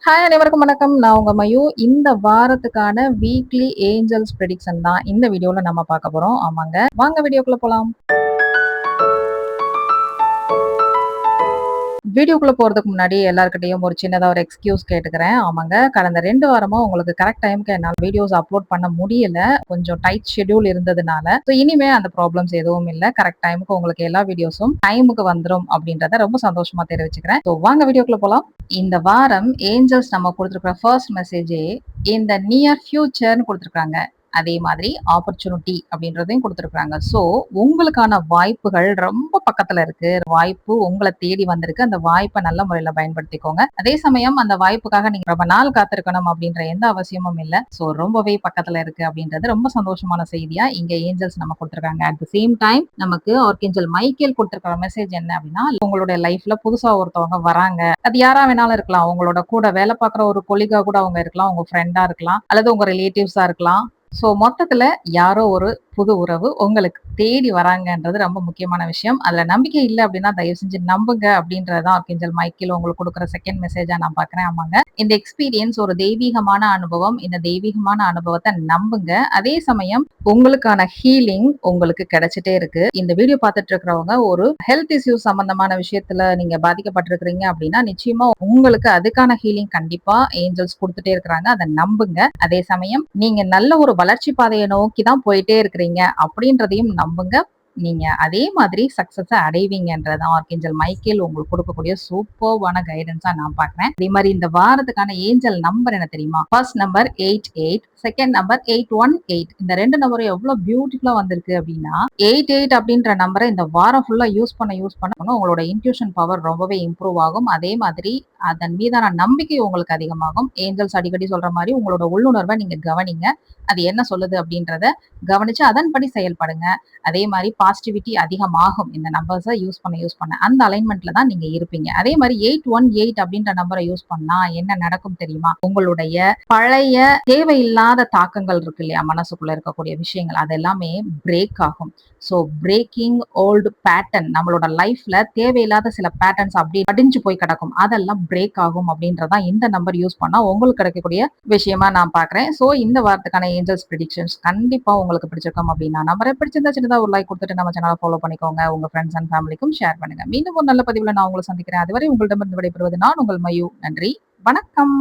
Hi அனைவருக்கும் வணக்கம். நான் உங்க மயூ. இந்த வாரத்துக்கான வீக்லி ஏஞ்சல்ஸ் ப்ரெடிக்ஷன் தான் இந்த வீடியோல நம்ம பார்க்க போறோம். ஆமாங்க. வாங்க வீடியோக்குள்ள போலாம். வீடியோக்குள்ள போறதுக்கு முன்னாடி எல்லார்கிட்டயும் ஒரு சின்னதா ஒரு எக்ஸ்கியூஸ் கேட்டுக்கிறேன். ஆமாங்க. கடந்த 2 வாரமா உங்களுக்கு கரெக்ட் டைம்க்கு என்னால வீடியோஸ் அப்லோட் பண்ண முடியல. கொஞ்சம் டைட் ஷெட்யூல் இருந்ததுனால. இனிமே அந்த ப்ராப்ளம்ஸ் எதுவும் இல்ல. கரெக்ட் டைமுக்கு உங்களுக்கு எல்லா வீடியோஸும் டைமுக்கு வந்துரும் அப்படின்றத ரொம்ப சந்தோஷமா தெரிவிச்சுக்கிறேன். வாங்க வீடியோக்குள்ள போலாம். இந்த வாரம் ஏஞ்சல்ஸ் நம்ம குடுத்திருக்கிற ஃபர்ஸ்ட் மெசேஜே இந்த நியர் ஃபியூச்சர்ன்னு குடுத்திருக்காங்க. அதே மாதிரி ஆப்பர்ச்சுனிட்டி அப்படின்றதையும் குடுத்திருக்காங்க. உங்களுக்கான வாய்ப்புகள் ரொம்ப பக்கத்துல இருக்கு. வாய்ப்பு உங்கள தேடி வந்திருக்கு. அந்த வாய்ப்ப நல்ல முறையில பயன்படுத்திக்கோங்க. அதே சமயம் அந்த வாய்ப்புக்காக நீங்க ரொம்ப நாள் காத்திருக்கணும் அப்படின்ற எந்த அவசியமும் இல்ல. ரொம்பவே பக்கத்துல இருக்கு அப்படின்றது ரொம்ப சந்தோஷமான செய்தியா இங்க ஏஞ்சல்ஸ் நம்ம குடுத்திருக்காங்க. அட் த சேம் டைம் நமக்கு ஆர்கேஞ்சல் மைக்கேல் குடுத்திருக்கிற மெசேஜ் என்ன அப்படின்னா, உங்களுடைய லைஃப்ல புதுசா ஒருத்தவங்க வராங்க. அது யாரா வேணாலும் இருக்கலாம். உங்களோட கூட வேலை பார்க்குற ஒரு கொலீகா கூட அவங்க இருக்கலாம். உங்க ஃப்ரெண்டா இருக்கலாம். அல்லது உங்க ரிலேட்டிவ்ஸா இருக்கலாம். மொத்தத்துல யாரோ ஒரு புது உறவு உங்களுக்கு தேடி வராங்கன்றது ரொம்ப முக்கியமான விஷயம். அதுல நம்பிக்கை இல்ல அப்படின்னா தயவு செஞ்சு நம்புங்க அப்படின்றதான் ஆர்கேஞ்சல் மைக்கேல் உங்களுக்கு கொடுக்குற செகண்ட் மெசேஜா நான் பாக்குறேன். ஆமாங்க. இந்த எக்ஸ்பீரியன்ஸ் ஒரு தெய்வீகமான அனுபவம். இந்த தெய்வீகமான அனுபவத்தை நம்புங்க. அதே சமயம் உங்களுக்கான ஹீலிங் உங்களுக்கு கிடைச்சிட்டே இருக்கு. இந்த வீடியோ பார்த்துட்டு இருக்கிறவங்க ஒரு ஹெல்த் இஷ்யூஸ் சம்பந்தமான விஷயத்துல நீங்க பாதிக்கப்பட்டிருக்கிறீங்க அப்படின்னா நிச்சயமா உங்களுக்கு அதுக்கான ஹீலிங் கண்டிப்பா ஏஞ்சல்ஸ் கொடுத்துட்டே இருக்கிறாங்க. அதை நம்புங்க. அதே சமயம் நீங்க நல்ல ஒரு வளர்ச்சி பாதையை நோக்கி தான் போயிட்டே இருக்கிறீங்க அப்படின்றதையும் நம்புங்க. நீங்க அதே மாதிரி சக்சஸ் அடைவீங்கன்றதான் ஆர்கேஞ்சல் மைக்கேல் உங்களுக்கு கொடுக்கக்கூடிய சூப்பர்வான கைடன்ஸா நான் பாக்குறேன். அதே மாதிரி இந்த வாரத்துக்கான ஏஞ்சல் நம்பர் என்ன தெரியுமா? First number 88, second number 818. இந்த 2 நம்பரும் எவ்வளவு பியூட்டிஃபுல்லா வந்திருக்கு அப்படின்னா 88 அப்படின்ற நம்பரை இந்த வாரம் ஃபுல்லா யூஸ் பண்ண உங்களோட இன்ட்யூஷன் பவர் ரொம்பவே இம்ப்ரூவ் ஆகும். அதே மாதிரி அதன் மீதான நம்பிக்கை உங்களுக்கு அதிகமாகும். ஏஞ்சல்ஸ் அடிக்கடி சொல்ற மாதிரி உங்களோட உள்ளுணர்வை நீங்க கவனிங்க. அது என்ன சொல்லுது அப்படின்றத கவனிச்சு அதன்படி செயல்படுங்க. அதே மாதிரி பாசிட்டிவிட்டி அதிகமாகும். இந்த நம்பர்ஸை யூஸ் பண்ண அந்த அலைன்மெண்ட்ல தான் நீங்க இருப்பீங்க. அதே மாதிரி 818 அப்படின்ற நம்பரை யூஸ் பண்ணா என்ன நடக்கும் தெரியுமா? உங்களுடைய பழைய தேவையில்லாத தாக்கங்கள் இருக்கு இல்லையா, மனசுக்குள்ள இருக்கக்கூடிய விஷயங்கள் அது எல்லாமே பிரேக் ஆகும். பிரேக்கிங் ஓல்டு பேட்டர்ன், நம்மளோட லைஃப்ல தேவையில்லாத சில பேட்டர்ன்ஸ் அப்படி படிஞ்சு போய் கிடக்கும். அதெல்லாம் பிரேக் ஆகும் அப்படின்றதா இந்த நம்பர் யூஸ் பண்ணா உங்களுக்கு கிடைக்கக்கூடிய விஷயமா நான் பாக்குறேன். இந்த வாரத்துக்கான ஏஞ்சல்ஸ் ப்ரெடிக்ஷன்ஸ் கண்டிப்பா உங்களுக்கு பிடிச்சிருக்கும் அப்படின்னு நான் நம்பரை. பிடிச்சிருந்தா சின்னதா ஒரு லைக் கொடுத்துட்டு நம்ம சேனலை ஃபாலோ பண்ணிக்கோங்க. உங்க ஃப்ரெண்ட்ஸ் அண்ட் ஃபேமிலிக்கும் ஷேர் பண்ணுங்க. மீண்டும் ஒரு நல்ல பதிவுல நான் உங்களை சந்திக்கிறேன். அதுவரை உங்களிடமிருந்து விடைபெறுவது நான் உங்கள் மயூ. நன்றி, வணக்கம்.